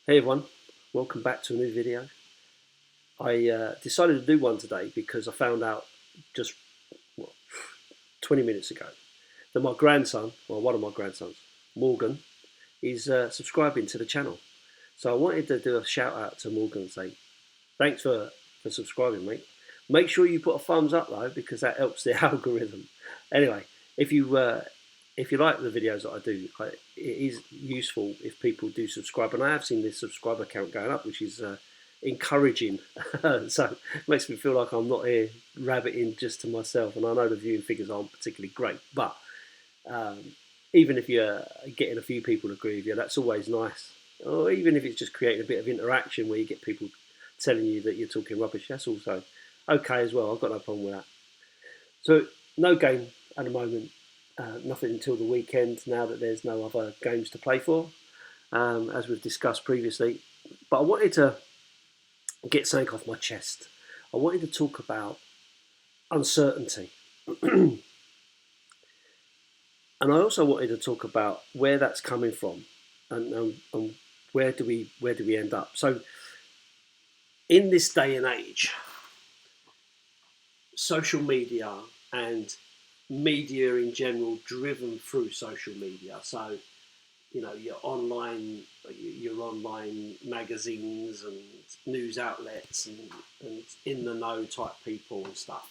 Hey everyone, welcome back to a new video. I decided to do one today because I found out just what, 20 minutes ago that my grandson, or one of my grandsons, Morgan, is subscribing to the channel. So I wanted to do a shout out to Morgan and say thanks for subscribing, mate. Make sure you put a thumbs up though because that helps the algorithm. Anyway, if you like the videos that I do, it is useful if people do subscribe, and I have seen this subscriber count going up, which is encouraging. So it makes me feel like I'm not here rabbiting just to myself, and I know the viewing figures aren't particularly great, but um, even if you're getting a few people to agree with you, that's always nice. Or even if it's just creating a bit of interaction where you get people telling you that you're talking rubbish, that's also okay as well. I've got no problem with that. So no game at the moment, nothing until the weekend. Now that there's no other games to play for, as we've discussed previously. But I wanted to get something off my chest. I wanted to talk about uncertainty, and I also wanted to talk about where that's coming from, and where do we end up. So in this day and age, social media and media in general driven through social media. So your online magazines and news outlets and in the know type people and stuff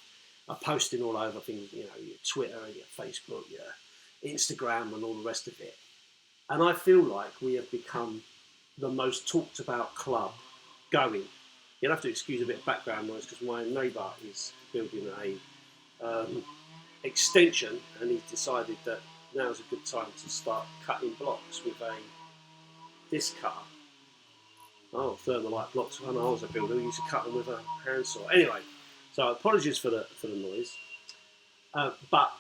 are posting all over things. Your Twitter, your Facebook, your Instagram, and all the rest of it. And I feel like we have become the most talked about club going. You'll have to excuse a bit of background noise because my neighbour is building a extension, and he's decided that now's a good time to start cutting blocks with a disc cutter. Oh, thermalite blocks. When I was a builder, we used to cut them with a handsaw. Anyway, so apologies for the noise. But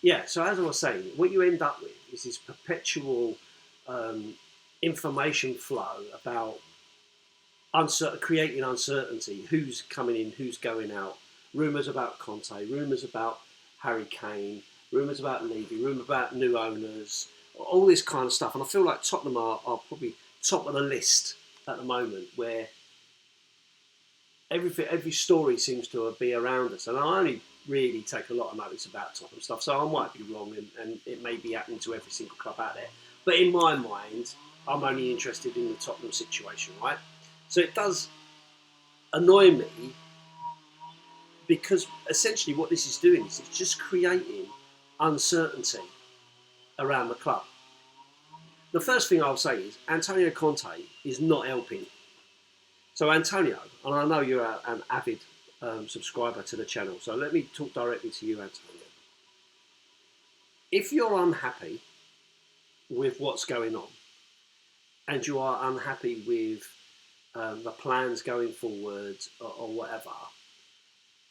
yeah, so as I was saying, what you end up with is this perpetual information flow about creating uncertainty. Who's coming in? Who's going out? Rumours about Conte. Rumours about Harry Kane. Rumours about Levy. Rumours about new owners. All this kind of stuff. And I feel like Tottenham are probably top of the list at the moment, where every story seems to be around us. And I only really take a lot of notice about Tottenham stuff, so I might be wrong, and it may be happening to every single club out there. But in my mind, I'm only interested in the Tottenham situation, right? So it does annoy me because essentially what this is doing is it's just creating uncertainty around the club. The first thing I'll say is Antonio Conte is not helping. So Antonio, and I know you're an avid subscriber to the channel, so let me talk directly to you, Antonio. If you're unhappy with what's going on, and you are unhappy with the plans going forward or whatever,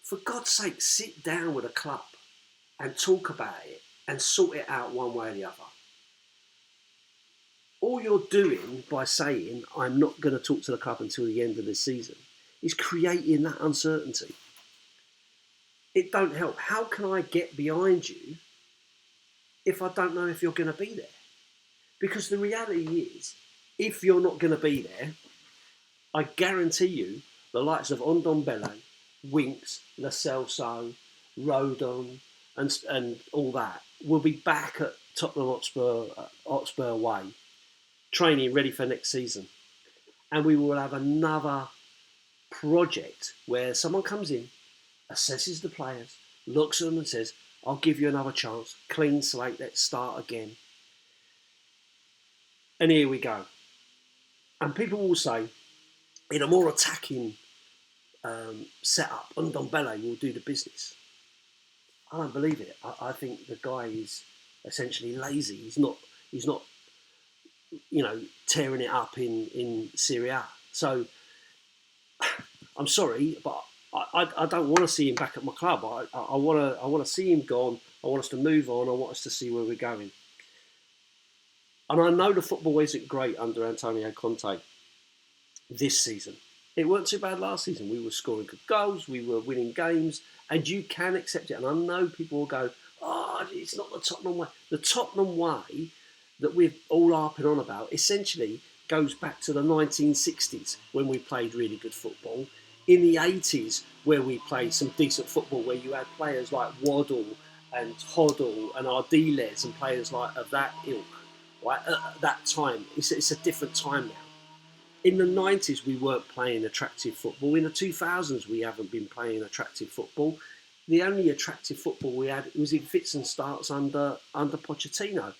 for God's sake, sit down with a club and talk about it and sort it out one way or the other. All you're doing by saying, I'm not going to talk to the club until the end of the season, is creating that uncertainty. It don't help. How can I get behind you if I don't know if you're going to be there? Because the reality is, if you're not going to be there, I guarantee you the likes of Ndombele, Winks, Lo Celso, Rodon, and all that will be back at Tottenham Hotspur way, training ready for next season. And we will have another project where someone comes in, assesses the players, looks at them and says, I'll give you another chance, clean slate, let's start again. And here we go. And people will say, in a more attacking setup, Ndombele will do the business. I don't believe it. I think the guy is essentially lazy. He's not tearing it up in Serie A. So I'm sorry, but I don't want to see him back at my club. I want to see him gone. I want us to move on. I want us to see where we're going. And I know the football isn't great under Antonio Conte this season. It weren't too bad last season. We were scoring good goals. We were winning games. And you can accept it. And I know people will go, oh, it's not the Tottenham way. The Tottenham way that we're all harping on about essentially goes back to the 1960s when we played really good football. In the 80s, where we played some decent football, where you had players like Waddle and Hoddle and Ardiles and players like of that ilk, right? At that time, it's a different time now. In the 90s, we weren't playing attractive football. In the 2000s, we haven't been playing attractive football. The only attractive football we had was in fits and starts under Pochettino.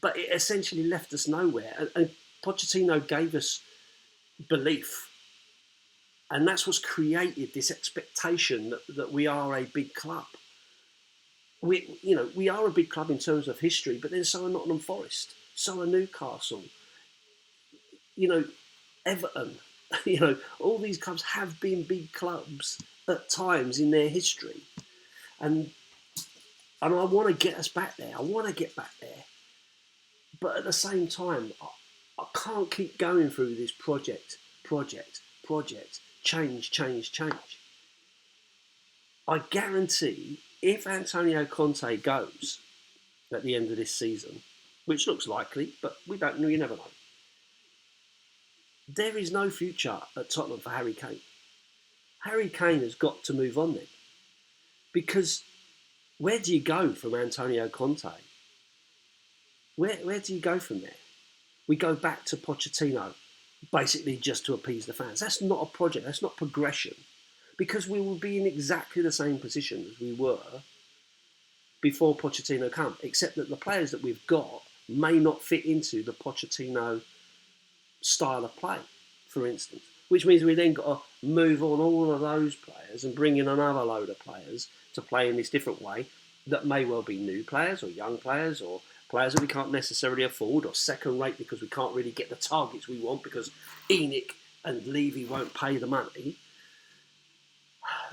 But it essentially left us nowhere. And Pochettino gave us belief. And that's what's created this expectation that we are a big club. We are a big club in terms of history, but then so are Nottingham Forest, so are Newcastle, Everton. All these clubs have been big clubs at times in their history. And I want to get us back there. I want to get back there. But at the same time, I can't keep going through this project, change. I guarantee if Antonio Conte goes at the end of this season, which looks likely, but we don't know, you never know, there is no future at Tottenham for Harry Kane. Harry Kane has got to move on then. Because where do you go from Antonio Conte? Where do you go from there? We go back to Pochettino, basically just to appease the fans. That's not a project, that's not progression. Because we will be in exactly the same position as we were before Pochettino came, except that the players that we've got may not fit into the Pochettino style of play, for instance. Which means we then got to move on all of those players and bring in another load of players to play in this different way that may well be new players or young players or players that we can't necessarily afford or second rate because we can't really get the targets we want because Enoch and Levy won't pay the money.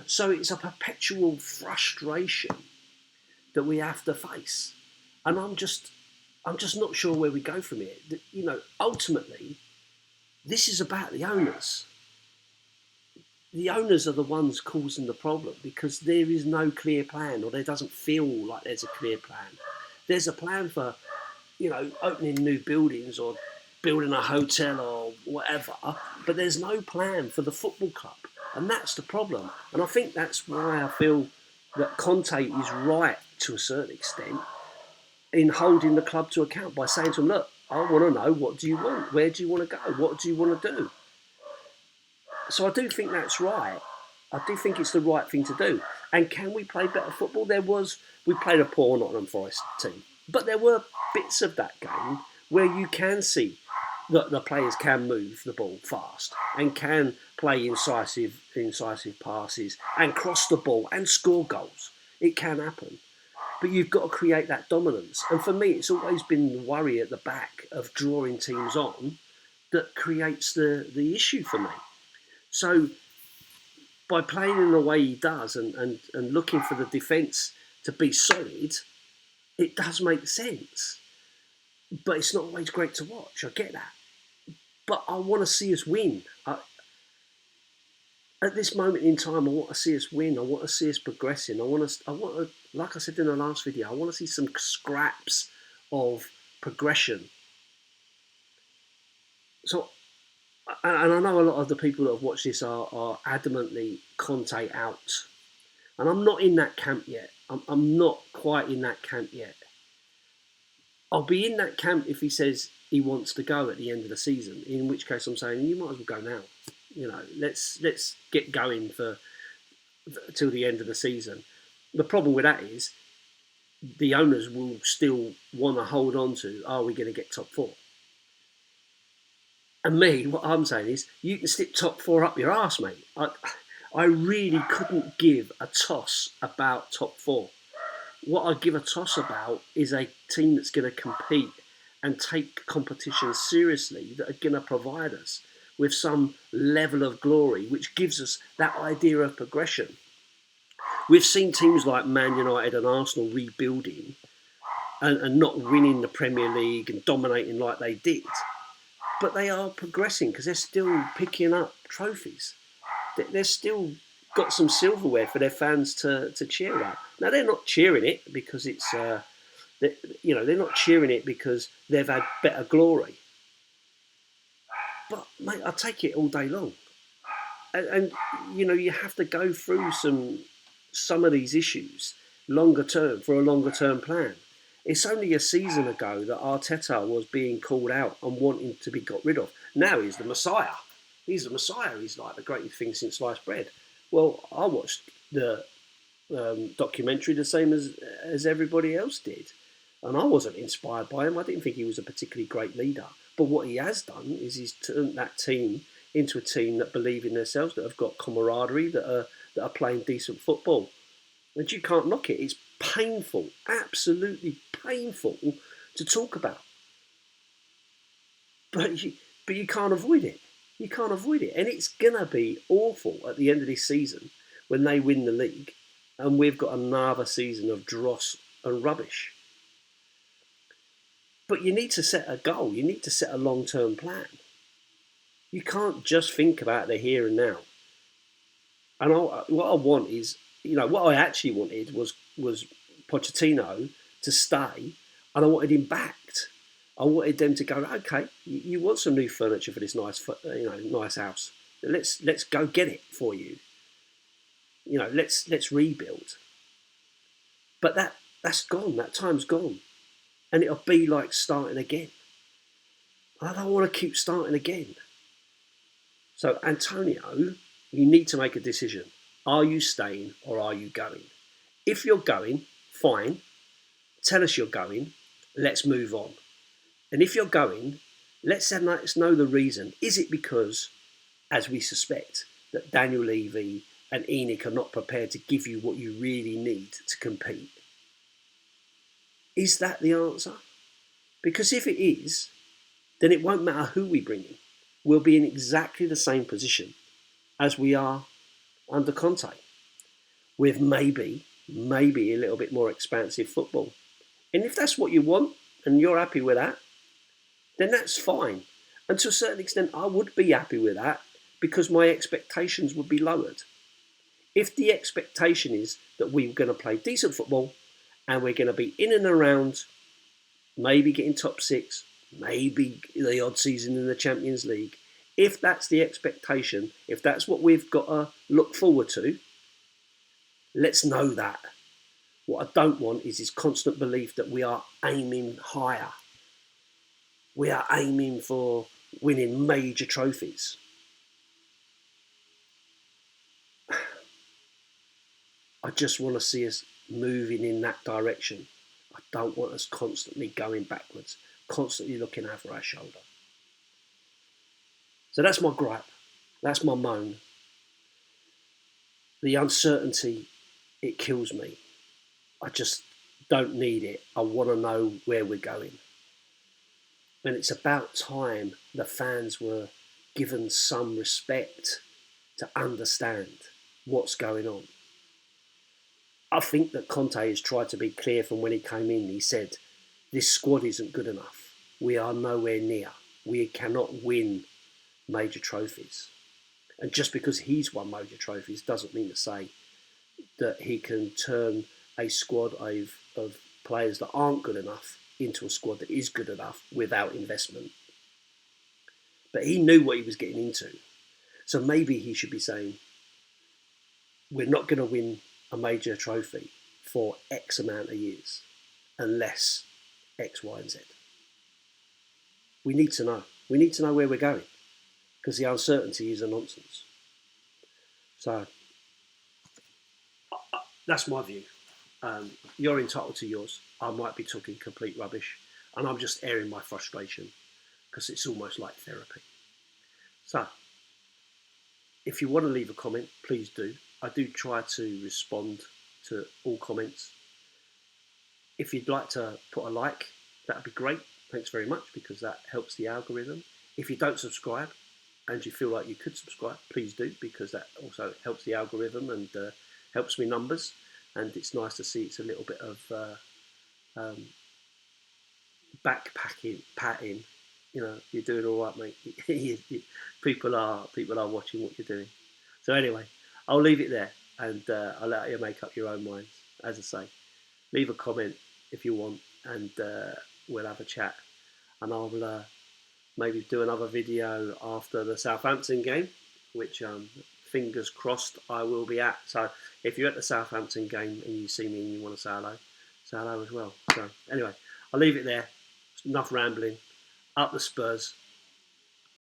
So it's a perpetual frustration that we have to face. And I'm just not sure where we go from here. Ultimately, this is about the owners. The owners are the ones causing the problem because there is no clear plan, or there doesn't feel like there's a clear plan. There's a plan for, opening new buildings or building a hotel or whatever, but there's no plan for the football club. And that's the problem. And I think that's why I feel that Conte is right to a certain extent in holding the club to account by saying to them, look, I want to know, what do you want? Where do you want to go? What do you want to do? So I do think that's right. I do think it's the right thing to do. And can we play better football? We played a poor Nottingham Forest team, but there were bits of that game where you can see that the players can move the ball fast and can play incisive passes and cross the ball and score goals. It can happen. But you've got to create that dominance. And for me, it's always been the worry at the back of drawing teams on that creates the issue for me. So by playing in the way he does and looking for the defence to be solid, it does make sense. But it's not always great to watch. I get that. But I want to see us win. At this moment in time, I want to see us win. I want to see us progressing. I want to, like I said in the last video, I want to see some scraps of progression. So, and I know a lot of the people that have watched this are adamantly Conte out. And I'm not in that camp yet. I'm not quite in that camp yet. I'll be in that camp if he says he wants to go at the end of the season, in which case I'm saying you might as well go now. Let's get going till the end of the season. The problem with that is the owners will still want to hold on to, are we going to get top four? And me, what I'm saying is, you can stick top four up your arse, mate. I really couldn't give a toss about top four. What I give a toss about is a team that's going to compete and take competition seriously, that are going to provide us with some level of glory, which gives us that idea of progression. We've seen teams like Man United and Arsenal rebuilding and not winning the Premier League and dominating like they did. But they are progressing because they're still picking up trophies. They're still got some silverware for their fans to cheer at. Now, they're not cheering it because it's, they're not cheering it because they've had better glory. But mate, I take it all day long, and you have to go through some of these issues longer term for a longer term plan. It's only a season ago that Arteta was being called out and wanting to be got rid of. Now he's the Messiah. He's the Messiah. He's like the greatest thing since sliced bread. Well, I watched the documentary the same as everybody else did, and I wasn't inspired by him. I didn't think he was a particularly great leader. But what he has done is he's turned that team into a team that believe in themselves, that have got camaraderie, that are playing decent football. And you can't knock it. It's painful, absolutely painful to talk about. But you can't avoid it. You can't avoid it. And it's going to be awful at the end of this season when they win the league and we've got another season of dross and rubbish. But you need to set a goal. You need to set a long-term plan. You can't just think about the here and now. And what I want is, what I actually wanted was Pochettino to stay, and I wanted him backed. I wanted them to go, okay, you want some new furniture for this nice house. Let's go get it for you. Let's rebuild. But that's gone. That time's gone, and it'll be like starting again. I don't want to keep starting again. So Antonio, you need to make a decision. Are you staying or are you going? If you're going, fine. Tell us you're going. Let's move on. And if you're going, let's know the reason. Is it because, as we suspect, that Daniel Levy and ENIC are not prepared to give you what you really need to compete? Is that the answer? Because if it is, then it won't matter who we bring in. We'll be in exactly the same position as we are under Conte, with maybe a little bit more expansive football. And if that's what you want and you're happy with that, then that's fine. And to a certain extent, I would be happy with that because my expectations would be lowered. If the expectation is that we're going to play decent football and we're going to be in and around, maybe getting top six, maybe the odd season in the Champions League, if that's the expectation, if that's what we've got to look forward to, let's know that. What I don't want is this constant belief that we are aiming higher. We are aiming for winning major trophies. I just want to see us moving in that direction. I don't want us constantly going backwards, constantly looking over our shoulder. So that's my gripe. That's my moan. The uncertainty, it kills me. I just don't need it. I want to know where we're going. And it's about time the fans were given some respect to understand what's going on. I think that Conte has tried to be clear from when he came in. He said, this squad isn't good enough. We are nowhere near. We cannot win major trophies. And just because he's won major trophies doesn't mean to say that he can turn a squad of players that aren't good enough into a squad that is good enough without investment. But he knew what he was getting into. So maybe he should be saying, we're not going to win a major trophy for X amount of years unless X, Y, and Z. We need to know. We need to know where we're going because the uncertainty is a nonsense. So that's my view. You're entitled to yours. I might be talking complete rubbish and I'm just airing my frustration because it's almost like therapy. So if you want to leave a comment, please do. I do try to respond to all comments. If you'd like to put a like, that'd be great. Thanks very much because that helps the algorithm. If you don't subscribe and you feel like you could subscribe, please do because that also helps the algorithm and helps me numbers. And it's nice to see it's a little bit of patting. You're doing all right, mate. people are watching what you're doing. So anyway, I'll leave it there and I'll let you make up your own minds. As I say, leave a comment if you want and we'll have a chat and I'll maybe do another video after the Southampton game, which fingers crossed I will be at. So if you're at the Southampton game and you see me and you want to say hello as well. So anyway, I'll leave it there. Enough rambling. Up the Spurs.